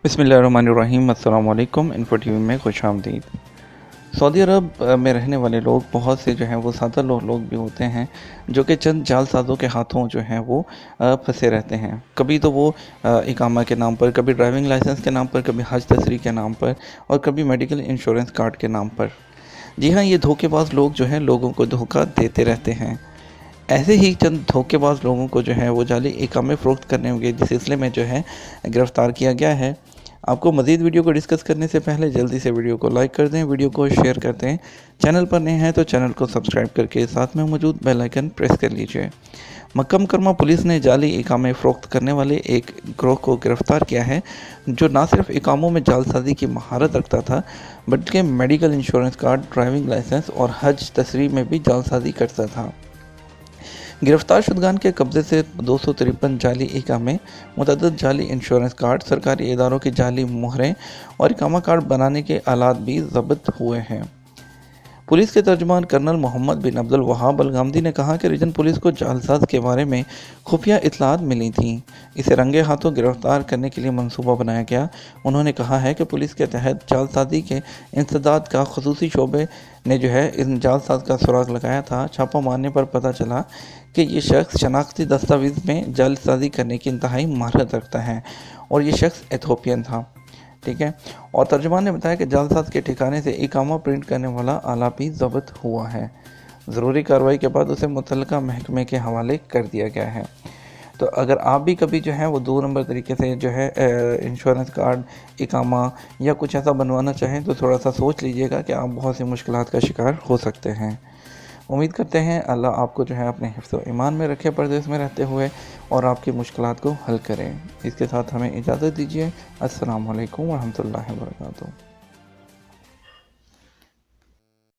बिस्मिल्लाहिर्रहमानिर्रहीम। अस्सलाम वालेकुम। इन्फो टीवी में खुश आमदीद। सऊदी अरब में रहने वाले लोग बहुत से जो हैं वो सादा लोग भी होते हैं जो कि चंद जालसाज़ों के हाथों जो हैं वो फंसे रहते हैं। कभी तो वो इकामा के नाम पर, कभी ड्राइविंग लाइसेंस के नाम पर, कभी हज तसरी के नाम पर और कभी मेडिकल इंश्योरेंस कार्ड के नाम पर। जी हाँ, ये धोखेबाज लोग जो हैं लोगों को धोखा देते रहते हैं। ऐसे ही चंद धोखेबाज लोगों को जो है वो जाली इकामे फ़रोख्त करने के सिलसिले में जो है गिरफ़्तार किया गया है। आपको मज़ीद वीडियो को डिस्कस करने से पहले जल्दी से वीडियो को लाइक कर दें, वीडियो को शेयर कर दें। चैनल पर नए हैं तो चैनल को सब्सक्राइब करके साथ में मौजूद बेल आइकन प्रेस कर लीजिए। मक्का मुकरमा पुलिस ने जाली इकामे फ़रोख्त करने वाले एक गिरोह को गिरफ़्तार किया है जो ना सिर्फ इकामों में जालसाजी की महारत रखता था बल्कि medical insurance card, driving licence और हज तसरी में भी जालसाजी करता था। गिरफ्तार शुदगान के कब्ज़े से 253 जाली इकामे, मुतअद्दिद जाली इंश्योरेंस कार्ड, सरकारी इदारों की जाली मोहरें और इकामा कार्ड बनाने के आलात भी ज़ब्त हुए हैं। पुलिस के तर्जुमान कर्नल मोहम्मद बिन अब्दुल वहाब अल गामदी ने कहा कि रीजन पुलिस को जालसाज के बारे में खुफिया इतलात मिली थीं। इसे रंगे हाथों गिरफ्तार करने के लिए मंसूबा बनाया गया। उन्होंने कहा है कि पुलिस के तहत जालसाजी के इंसदाद का खसूसी शोबे ने जो है इन जालसाज का सुराग लगाया था। छापा मारने पर पता चला कि ये शख्स शनाख्ती दस्तावेज़ में जालसाजी करने की इंतहाई महारत रखता है और ये शख्स एथोपियन था। ठीक है। और तर्जुमान ने बताया कि जालसाज के ठिकाने से इकामा प्रिंट करने वाला आला भी ज़ब्त हुआ है। ज़रूरी कार्रवाई के बाद उसे मुतल्लिका महकमे के हवाले कर दिया गया है। तो अगर आप भी कभी जो है वो 2 नंबर तरीके से जो है इंश्योरेंस कार्ड, इकामा या कुछ ऐसा बनवाना चाहें तो थोड़ा सा सोच लीजिएगा कि आप बहुत सी मुश्किलात का शिकार हो सकते हैं। उम्मीद करते हैं अल्लाह आपको जो है अपने हिफ्ज़ व ईमान में रखे, परदेश में रहते हुए, और आपकी मुश्किलात को हल करें। इसके साथ हमें इजाज़त दीजिए। अस्सलाम वालेकुम व रहमतुल्लाहि व बरकातुहू।